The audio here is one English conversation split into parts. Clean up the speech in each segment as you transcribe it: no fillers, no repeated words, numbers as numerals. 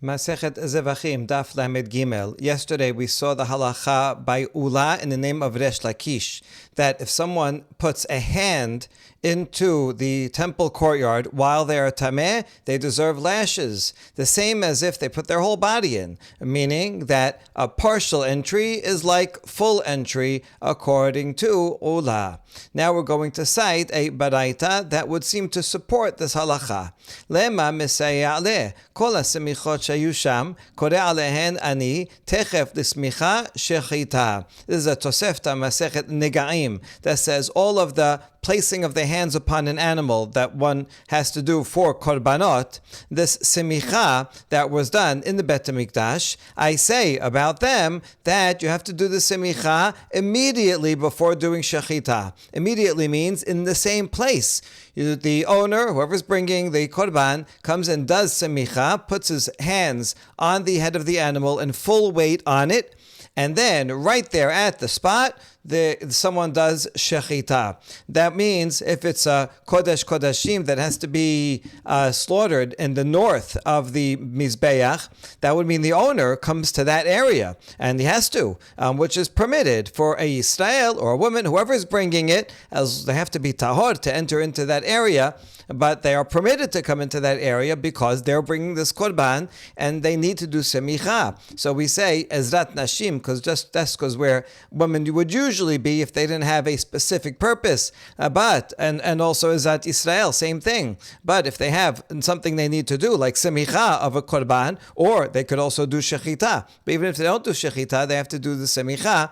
Masechet Zevaḥim, Daf Lamed Gimel. Yesterday we saw the halacha by Ula in the name of Resh Lakish, that if someone puts a hand into the temple courtyard while they are tameh, they deserve lashes. The same as if they put their whole body in, meaning that a partial entry is like full entry according to Ula. Now we're going to cite a baraita that would seem to support this halacha. Lema mesayah leh, kol hasemichot shayu sham, koreh alehen ani, techef lismicha shechita. This is a Tosefta Masechet Negaim that says all of the placing of the hands upon an animal that one has to do for korbanot, this semicha that was done in the Bet HaMikdash, I say about them that you have to do the semicha immediately before doing shechita. Immediately means in the same place. The owner, whoever's bringing the korban, comes and does semicha, puts his hands on the head of the animal and full weight on it, and then right there at the spot, someone does shechita. That means if it's a kodesh kodashim that has to be slaughtered in the north of the mizbeach, that would mean the owner comes to that area, and he has to, which is permitted for a Yisrael or a woman, whoever is bringing it, as they have to be tahor to enter into that area, but they are permitted to come into that area because they're bringing this korban and they need to do semicha. So we say ezrat nashim because that's where women would usually be if they didn't have a specific purpose. And also ezrat Israel, same thing. But if they have something they need to do, like semicha of a korban, or they could also do shechita. But even if they don't do shechita, they have to do the semicha.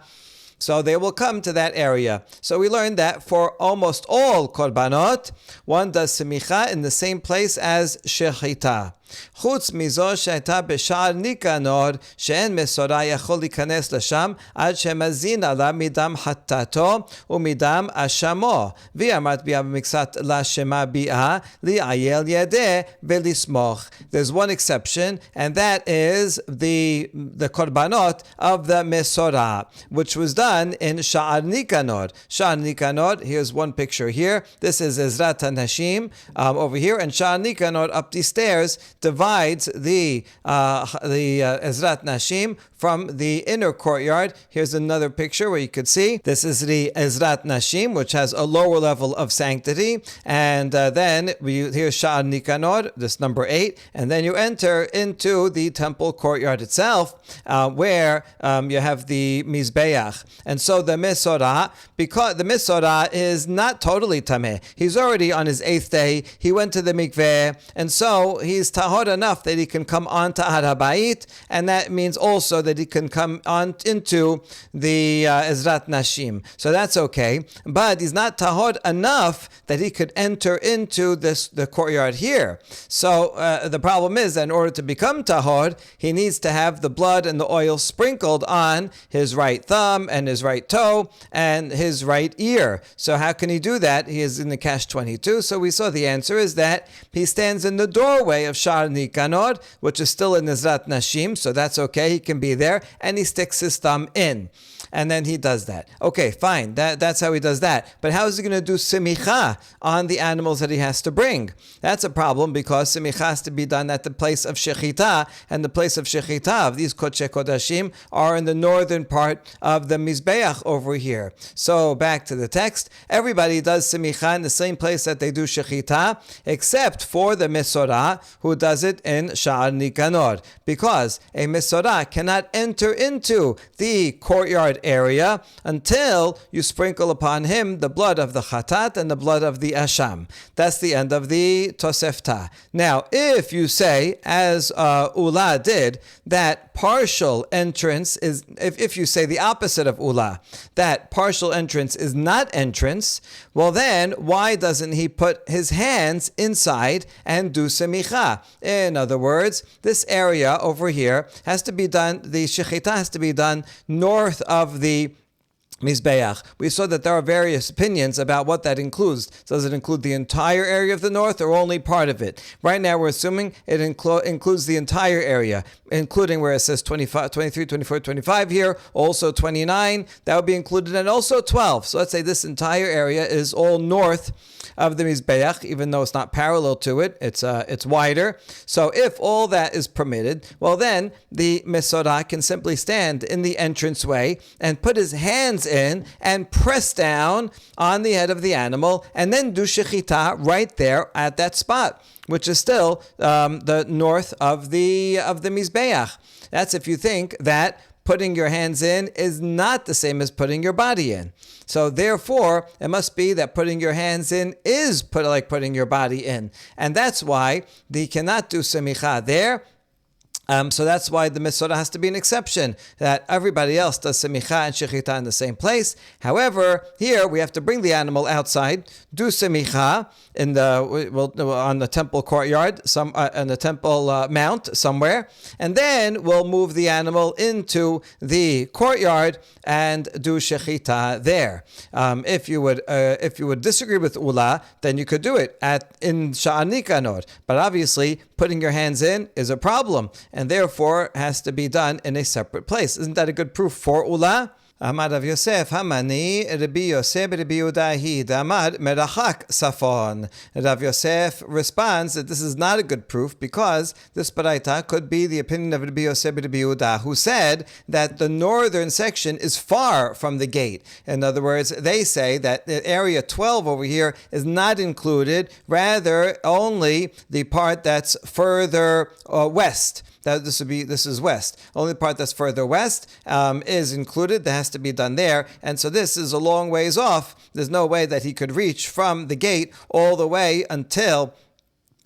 So they will come to that area. So we learned that for almost all korbanot, one does semicha in the same place as shechita. חוץ מזו שהייתה בשער ניקנור שאין מסורה יכול להיכנס לשם עד שמזין עליו מדם חטאתו ומדם אשמו ואמרת ביה במקצת לשמה ביה לעייל ידה ולסמוך. There's one exception, and that is the korbanot of the Mesorah, which was done in Sha'ar Nikanor. Sha'ar Nikanor, here's one picture here. This is Ezrat HaNashim over here, and Sha'ar Nikanor up the stairs divides the Ezrat Nashim from the inner courtyard. Here's another picture where you could see this is the Ezrat Nashim, which has a lower level of sanctity, and then here's Sha'ar Nikanor, this number 8, and then you enter into the temple courtyard itself, where you have the Mizbeach. And so the Mesorah, because the Mesorah is not totally tameh, he's already on his 8th day, he went to the mikveh, and so he's tahor enough that he can come on to Har HaBayit, and that means also that he can come on into the Ezrat Nashim. So that's okay, but he's not tahor enough that he could enter into the courtyard here. So the problem is that in order to become tahor, he needs to have the blood and the oil sprinkled on his right thumb and his right toe and his right ear. So how can he do that? He is in the Catch-22. So we saw the answer is that he stands in the doorway of Sha'ar Nikanor, which is still in Ezrat Nashim, so that's okay, he can be there, and he sticks his thumb in. And then he does that. Okay, fine, that's how he does that. But how is he going to do semicha on the animals that he has to bring? That's a problem because semicha has to be done at the place of shechita, and the place of shechita of these kodesh kodashim are in the northern part of the mizbeach over here. So back to the text, everybody does semicha in the same place that they do shechita, except for the Mesorah, who does it in Sha'ar Nikanor, because a Mesorah cannot enter into the courtyard area until you sprinkle upon him the blood of the chatat and the blood of the asham. That's the end of the Tosefta. Now, if you say, as Ula did, that partial entrance is, if you say the opposite of Ula, that partial entrance is not entrance, well then, why doesn't he put his hands inside and do semicha? In other words, this area over here has to be done, the shechita has to be done north of the Mizbeach. We saw that there are various opinions about what that includes. Does it include the entire area of the north or only part of it? Right now we're assuming it includes the entire area, including where it says 25, 23, 24, 25 here, also 29, that would be included, and also 12. So let's say this entire area is all north of the Mizbeach, even though it's not parallel to it, it's wider. So if all that is permitted, well then the Mesorah can simply stand in the entranceway and put his hands in and press down on the head of the animal, and then do shechita right there at that spot, which is still the north of the Mizbeach. That's if you think that putting your hands in is not the same as putting your body in. So therefore, it must be that putting your hands in is like putting your body in. And that's why they cannot do semicha there. So that's why the Mesorah has to be an exception, that everybody else does semicha and shechita in the same place. However, here we have to bring the animal outside, do semicha on the temple courtyard, on the temple mount somewhere, and then we'll move the animal into the courtyard and do shechita there. If you would disagree with Ula, then you could do it in Sha'anikanor. But obviously, putting your hands in is a problem, and therefore has to be done in a separate place. Isn't that a good proof for Ula? Amar Rav Yosef, Hamani, Rabbi Yosef, Rabbi Yehuda, Damar, Merachak Safon. Rav Yosef responds that this is not a good proof because this baraita could be the opinion of Rabbi Yosef, Rabbi Yehuda, who said that the northern section is far from the gate. In other words, they say that the area 12 over here is not included, rather only the part that's further west. This is west. Only part that's further west is included. That has to be done there. And so this is a long ways off. There's no way that he could reach from the gate all the way until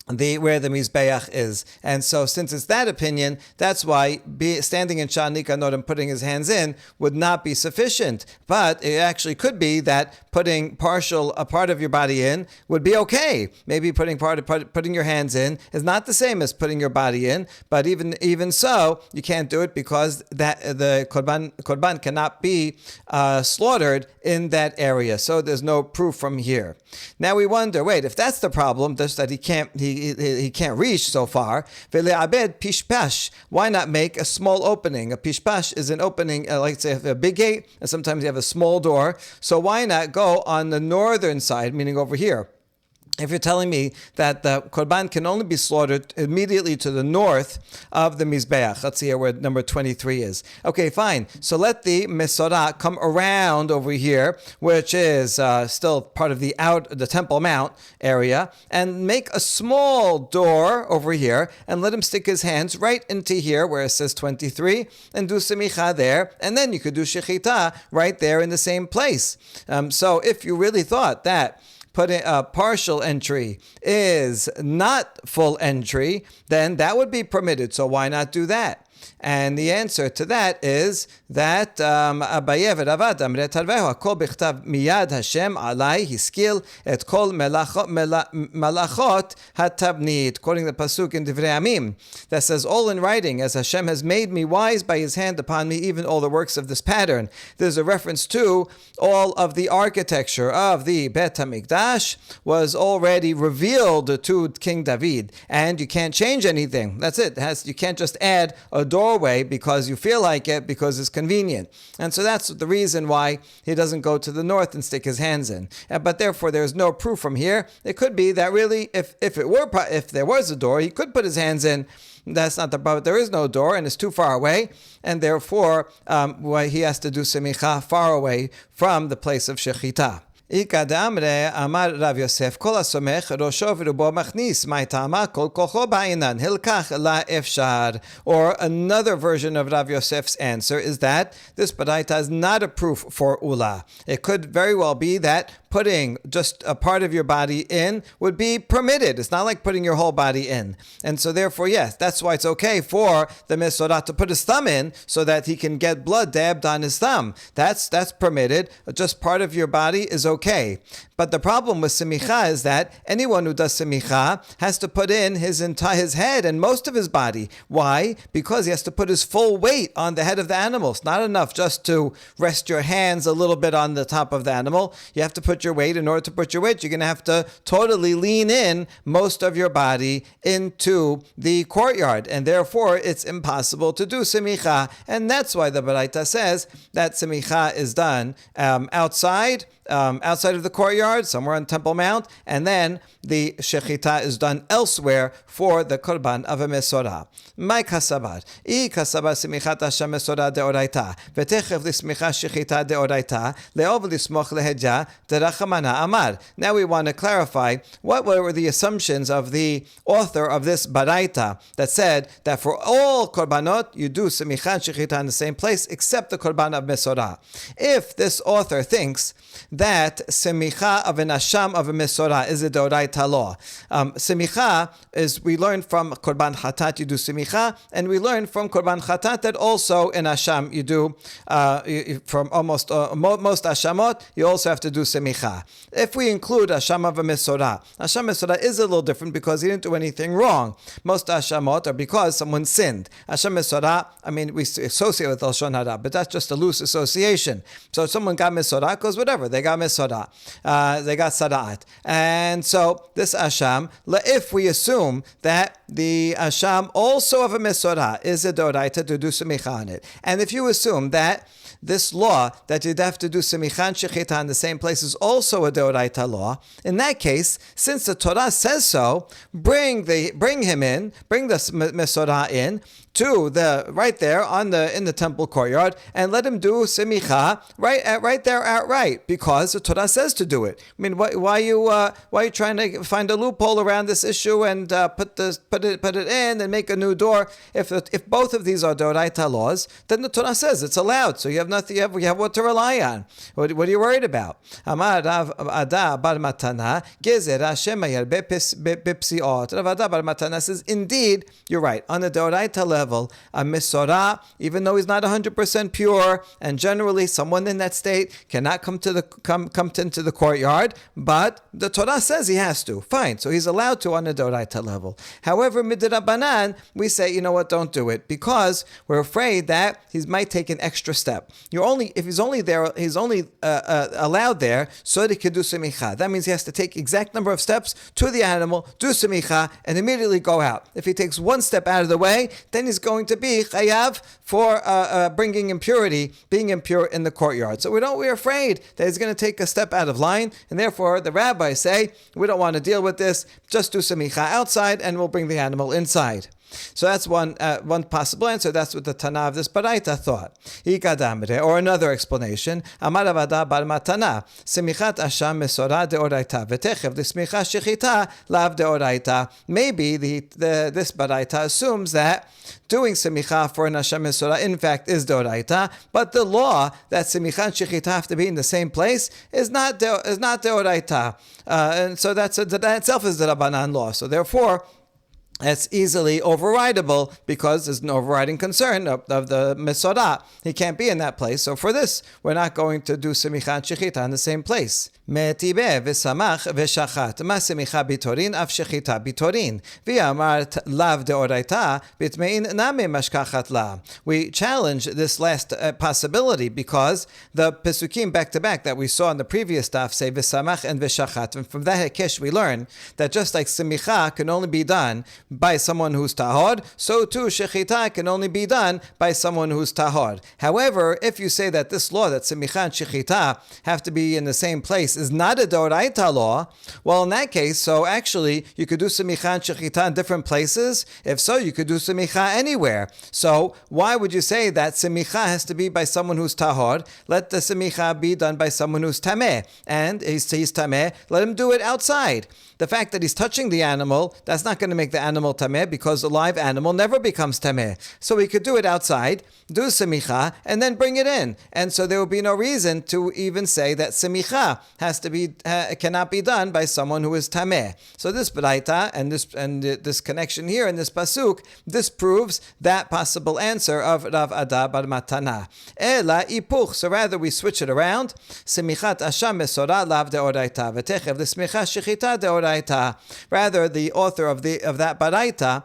where the Mizbeach is. And so since it's that opinion, that's why standing in Sha'anikanor and putting his hands in would not be sufficient. But it actually could be that putting a part of your body in would be okay. Maybe putting your hands in is not the same as putting your body in, but even so, you can't do it because that the korban cannot be slaughtered in that area. So there's no proof from here. Now we wonder, wait, if that's the problem, just that he can't reach so far, v'le'abed pishpash, why not make a small opening? A pishpash is an opening, like say a big gate, and sometimes you have a small door. So why not go on the northern side, meaning over here? If you're telling me that the korban can only be slaughtered immediately to the north of the Mizbeach, let's see here where number 23 is. Okay, fine. So let the Mesorah come around over here, which is still part of the Temple Mount area, and make a small door over here, and let him stick his hands right into here where it says 23, and do semicha there, and then you could do shechita right there in the same place. So if you really thought that putting a partial entry is not full entry, then that would be permitted. So why not do that? And the answer to that is that Abaye v'Ravad amre tarvehu hakol b'chtav miyad Hashem alai hiskil et kol malachot hatabnit, quoting the pasuk in Divrei Amim that says, all in writing, as Hashem has made me wise by His hand upon me, even all the works of this pattern. There's a reference to all of the architecture of the Bet HaMikdash was already revealed to King David, and you can't change anything. That's it. You can't just add a doorway because you feel like it, because it's convenient. And so that's the reason why he doesn't go to the north and stick his hands in. But therefore there's no proof from here. It could be that really if there was a door, he could put his hands in. That's not the problem. There is no door and it's too far away, and therefore he has to do semicha far away from the place of shechita. Amar Rav Yosef, Kol asomech rosho v'rubo machnis, ma'itama kol kocho ba'inan, hilkach la efshar. Or another version of Rav Yosef's answer is that this baraita is not a proof for Ula. It could very well be that putting just a part of your body in would be permitted. It's not like putting your whole body in. And so therefore, yes, that's why it's okay for the Mesorah to put his thumb in so that he can get blood dabbed on his thumb. That's permitted. Just part of your body is okay. But the problem with semicha is that anyone who does semicha has to put in his head and most of his body. Why? Because he has to put his full weight on the head of the animal. It's not enough just to rest your hands a little bit on the top of the animal. You have to put your weight. In order to put your weight, you're going to have to totally lean in most of your body into the courtyard. And therefore, it's impossible to do semicha. And that's why the Baraita says that semicha is done outside of the courtyard, somewhere on Temple Mount, and then the shechita is done elsewhere for the korban of a mesorah. My kasabar, simichat Hashem mesorah deoraita, v'techev l'smicha shechita deoraita, le'ov l'smoch lehedja derachamana amar. Now we want to clarify what were the assumptions of the author of this baraita that said that for all korbanot you do simichat shechita in the same place except the korban of mesorah. If this author thinks that semicha of an asham of a mesorah is a deoraita law. Semicha is, we learn from korban chatat you do semicha, and we learn from korban chatat that also in asham you do, from most ashamot, you also have to do semicha. If we include asham of a mesorah is a little different because he didn't do anything wrong. Most ashamot are because someone sinned. Asham mesorah, I mean, we associate with lashon hara, but that's just a loose association. So if someone got mesorah, because whatever, they got mesorah, they got sada'at. And so this asham, if we assume that the asham also of a mesorah is a doraita to do semicha on it, and if you assume that this law that you'd have to do semicha and shechita in the same place is also a deoraita law, in that case, since the Torah says so, bring the mesorah in to the right there in the temple courtyard and let him do semicha right there outright because the Torah says to do it. I mean, why are you trying to find a loophole around this issue and put it in and make a new door? If both of these are deoraita laws, then the Torah says it's allowed. So you have nothing. You have what to rely on. What are you worried about? Amar Rav Ada bar Matana gezer Hashem yarbe bipsiot. Rav Ada bar Matana says, indeed, you're right. On the deoraita level, a mesorah, even though he's not 100% pure, and generally someone in that state cannot come into the courtyard, but the Torah says he has to. Fine, so he's allowed to on the deoraita level. However, midrabanan, we say, you know what, don't do it, because we're afraid that he might take an extra step. He's only allowed there so that he can do semicha. That means he has to take exact number of steps to the animal, do semicha, and immediately go out. If he takes one step out of the way, then he's going to be chayav for being impure in the courtyard. So we're afraid that he's going to take a step out of line, and therefore the rabbis say we don't want to deal with this. Just do semicha outside, and we'll bring the animal inside. So that's one possible answer. That's what the Tana of this Baraita thought. Or another explanation. Amar Avada bar Matana, Semichat Asham Mesorah deoraita, v'techev l'smicha shechita lav deoraita. Maybe this Baraita assumes that doing semicha for an Asham Mesorah in fact is deoraita, but the law that semicha and shechita have to be in the same place is not deoraita, and so that itself is the Rabbanan law. So therefore, that's easily overridable because there's an overriding concern of the mesorah. He can't be in that place. So for this, we're not going to do semicha and shechita in the same place. Me'tibeh v'samach v'shachat ma semicha bitorin af shechita bitorin v'yamar lav deoraita bitmein name mashkachat la. We challenge this last possibility because the pesukim back to back that we saw in the previous daf say v'samach and v'shachat, and from that hekesh we learn that just like semicha can only be done by someone who's tahor, so too shechita can only be done by someone who's tahor. However, if you say that this law that semicha and shechita have to be in the same place is not a deoraita law, well, in that case, so actually you could do semicha and shechita in different places. If so, you could do semicha anywhere. So why would you say that semicha has to be by someone who's tahor? Let the semicha be done by someone who's tameh, and he's tameh. Let him do it outside. The fact that he's touching the animal, that's not going to make the animal animal tameh because the live animal never becomes tameh. So we could do it outside, do semicha, and then bring it in. And so there would be no reason to even say that semicha cannot be done by someone who is tameh. So this baraita and this connection here in this pasuk, this proves that possible answer of Rav Ada bar Matana. Ela ipuch. So rather we switch it around. Semichat asham mesora lav deoraita v'techev l'smicha shechita deoraita. Rather, the author of that baraita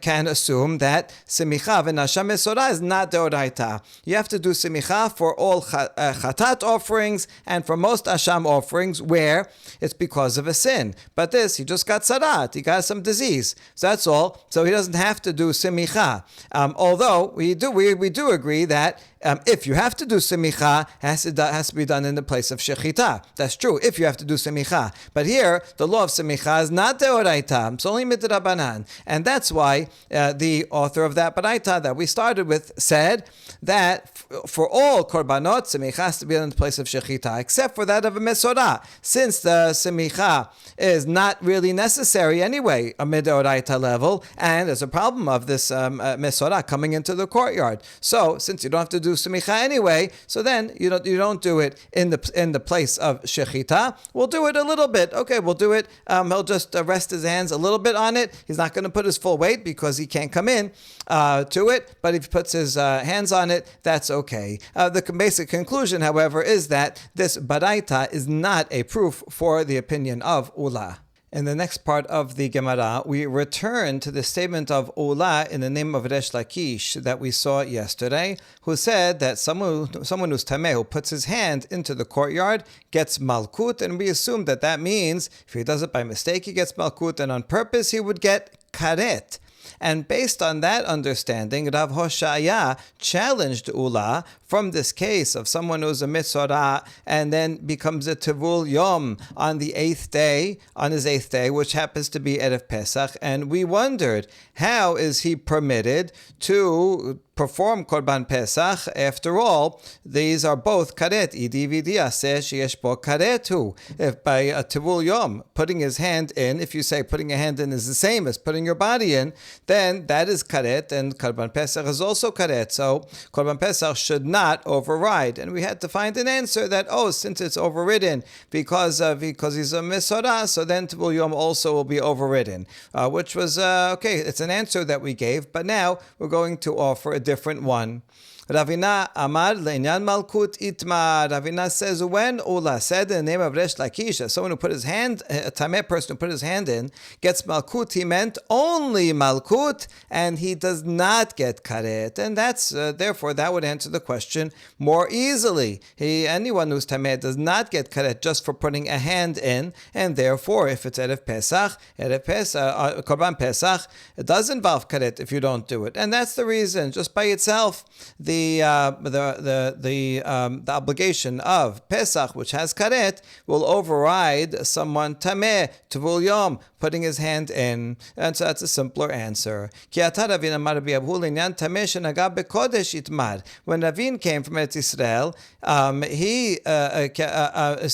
can assume that semicha v'nasham mesora is not deoraita. You have to do semicha for all chatat offerings and for most asham offerings where it's because of a sin. But this, he just got sarat, he got some disease. So that's all. So he doesn't have to do semicha. Although we do agree that if you have to do semicha, it has to be done in the place of shechita. That's true, if you have to do semicha. But here, the law of semicha is not deoraita, it's only midrabanan. And that's why the author of that baraita that we started with said that for all korbanot, semicha has to be done in the place of shechita, except for that of a mesorah. Since the semicha is not really necessary anyway, a midoraita level, and there's a problem of this mesorah coming into the courtyard. So, since you don't have to do semicha anyway, so then you don't do it in the place of shechita. We'll do it a little bit. Okay, we'll do it. He'll just rest his hands a little bit on it. He's not going to put his full weight because he can't come in to it. But if he puts his hands on it, that's okay. The basic conclusion, however, is that this baraita is not a proof for the opinion of Ula. In the next part of the Gemara, we return to the statement of Ula in the name of Resh Lakish that we saw yesterday, who said that someone who's tameh, who puts his hand into the courtyard, gets malkut, and we assume that means if he does it by mistake, he gets malkut, and on purpose, he would get karet. And based on that understanding, Rav Hoshaya challenged Ula from this case of someone who's a mitzorah and then becomes a tevul yom on his eighth day, which happens to be Erev Pesach. And we wondered, how is he permitted to perform Korban Pesach? After all, these are both karet. Idi v'idi aseh sheyesh bo karetu. If by a tevul yom, putting his hand in, if you say putting a hand in is the same as putting your body in, then that is karet, and Korban Pesach is also karet. So Korban Pesach should not override. And we had to find an answer that, since it's overridden because he's a misorah, so then tevul yom also will be overridden. Which was, okay, it's an answer that we gave, but now we're going to offer a different one. Ravina Amar Le'inyan Malkut Itmar. Ravina says, when Ula said in the name of Resh Lakish, someone who put his hand, a tameh person who put his hand in, gets Malkut, he meant only Malkut, and he does not get Karet. And that's, therefore, that would answer the question more easily. Anyone who's tameh does not get Karet just for putting a hand in, and therefore, if it's Erev Pesach, Korban Pesach, it does involve Karet if you don't do it. And that's the reason, just by itself, the obligation of Pesach, which has karet, will override someone tameh, tevul yom, putting his hand in. And so that's a simpler answer. When Ravin came from Eretz Yisrael,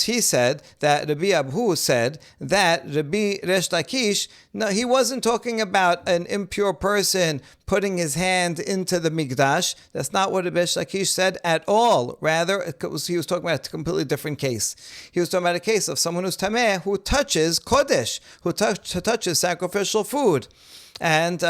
he said that Rabbi Abhu said that Rabbi Resh Lakish, no, he wasn't talking about an impure person putting his hand into the Mikdash. That's not what Rabbi Lakish said at all. Rather, he was talking about a completely different case. He was talking about a case of someone who's tameh, who touches kodesh, who touches sacrificial food. And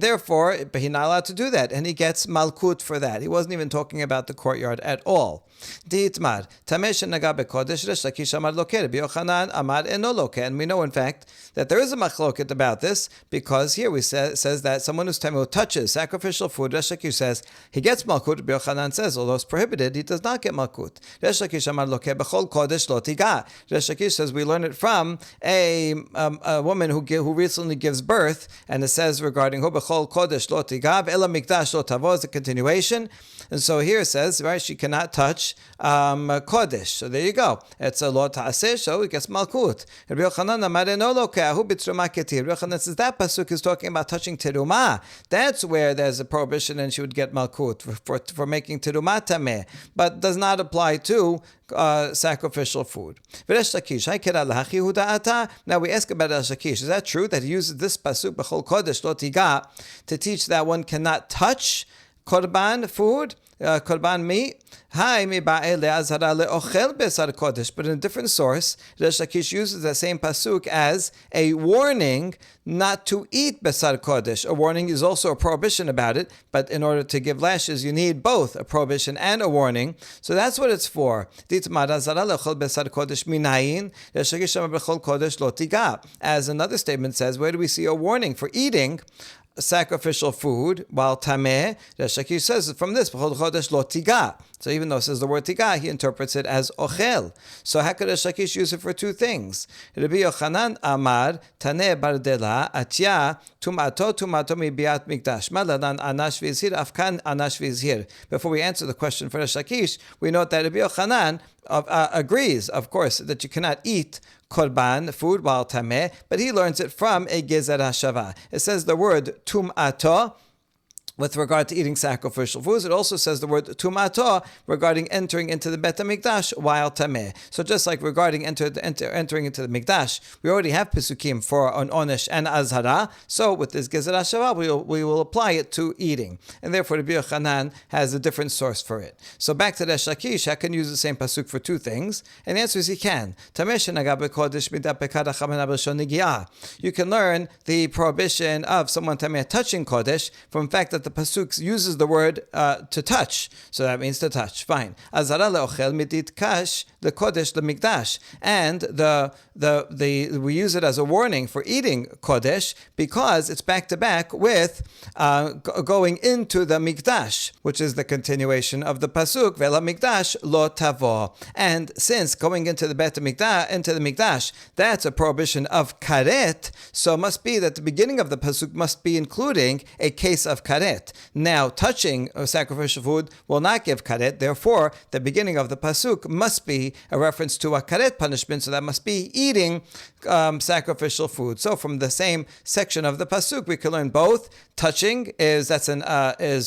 therefore, but he's not allowed to do that, and he gets malkut for that. He wasn't even talking about the courtyard at all. Diitmar tamesh naga bekodesh Resh Lakish amar loker Rabbi Yochanan amar eno loker. And we know, in fact, that there is a machloket about this, because here we says that someone who's tameh who touches sacrificial food, Resh Lakish says he gets malkut. Rabbi Yochanan says, although it's prohibited, he does not get malkut. Resh Lakish amar loker bechol kodesh lo tiga. Resh Lakish says we learn it from a woman who recently gives birth, and it says regarding hu bechol kodesh lo tiga ela mikdash lo tavo is a continuation. And so here it says, right, she cannot touch kodesh. So there you go. It's a lo ta'aseh, so it gets malkut. Rabbi Yochanan amar eno lokeh hu b'teruma ketir. Rabbi Yochanan says that pasuk is talking about touching teruma. That's where there's a prohibition, and she would get malkut for making teruma tameh, but does not apply to sacrificial food. Now we ask about Resh Lakish. Is that true that he uses this pasuk b'chol kodesh lo tiga to teach that one cannot touch korban food, korban meat? But in a different source, Resh Lakish uses the same pasuk as a warning not to eat besar kodesh. A warning is also a prohibition about it, but in order to give lashes, you need both a prohibition and a warning. So that's what it's for. As another statement says, where do we see a warning for eating sacrificial food while tameh? Resh Lakish says from this, so even though it says the word tiga, he interprets it as ochel. So how could Resh Lakish use it for two things? Rabbi Yochanan Amar Taneh Bardela Atya Tumato Mibiat Mikdash Maladan Anash Vizhir Afkan Anash Vizhir. Before we answer the question for Resh Lakish, we note that Rabbi Yochanan agrees, of course, that you cannot eat korban, food, while tameh, but he learns it from a gezer hashava. It says the word tum'ato with regard to eating sacrificial foods. It also says the word tumato regarding entering into the Bet HaMikdash while tameh. So just like regarding entering into the Mikdash, we already have Pesukim for an Onesh and Azhara. So with this Gezer HaShavah, we will apply it to eating. And therefore, Rabbi Yochanan has a different source for it. So back to Resh Lakish, how can you use the same Pasuk for two things? And the answer is he can. You can learn the prohibition of someone tameh touching Kodesh from the fact that the pasuk uses the word to touch, so that means to touch. Fine. Azara leochel midit kash the kodesh the mikdash, and the we use it as a warning for eating kodesh because it's back to back with going into the mikdash, which is the continuation of the pasuk vela mikdash lo tavo. And since going into the bet mikdash, that's a prohibition of karet, so it must be that the beginning of the pasuk must be including a case of karet. Now, touching a sacrificial food will not give karet. Therefore, the beginning of the pasuk must be a reference to a karet punishment. So that must be eating sacrificial food. So, from the same section of the pasuk, we can learn both. Touching is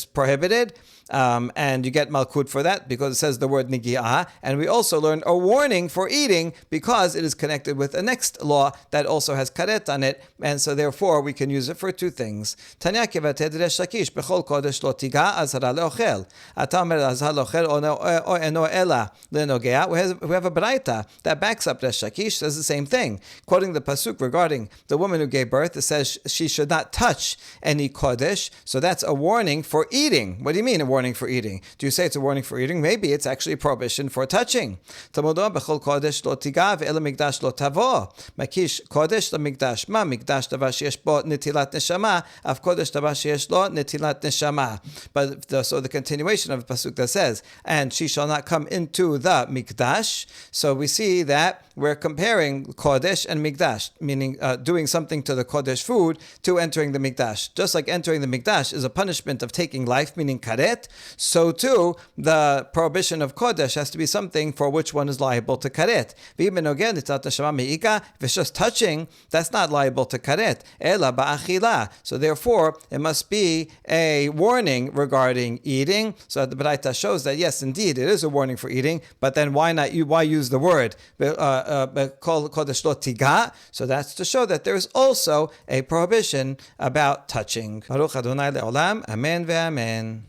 prohibited. And you get malkut for that because it says the word nigi'ah. And we also learn a warning for eating because it is connected with the next law that also has karet on it. And so therefore we can use it for two things. Tanya kevated Resh Lakish bechol kodesh lo tiga azhara leochel. Atamer azhar leochel o eno ela lenogea. We have a braita that backs up Resh Lakish, says the same thing. Quoting the pasuk regarding the woman who gave birth, it says she should not touch any kodesh. So that's a warning for eating. What do you mean a warning for eating? Do you say it's a warning for eating? Maybe it's actually a prohibition for touching. Talmud bechol kodesh lo tiga ve'ela mikdash lo tavo. Makish kodesh lo mikdash ma mikdash davar sheyesh bo netilat neshama av kodesh davar sheyesh lo netilat neshama. But so the continuation of the pasuk that says, and she shall not come into the mikdash. So we see that we're comparing kodesh and mikdash, meaning doing something to the kodesh food to entering the mikdash. Just like entering the mikdash is a punishment of taking life, meaning karet, so too the prohibition of kodesh has to be something for which one is liable to karet. If it's just touching, that's not liable to karet. Ela ba'achila. So therefore, it must be a warning regarding eating. So the Braita shows that yes, indeed, it is a warning for eating. But then why use the word kodesh lo tiga? So that's to show that there is also a prohibition about touching. Baruch Adonai le'olam. Amen ve'amen.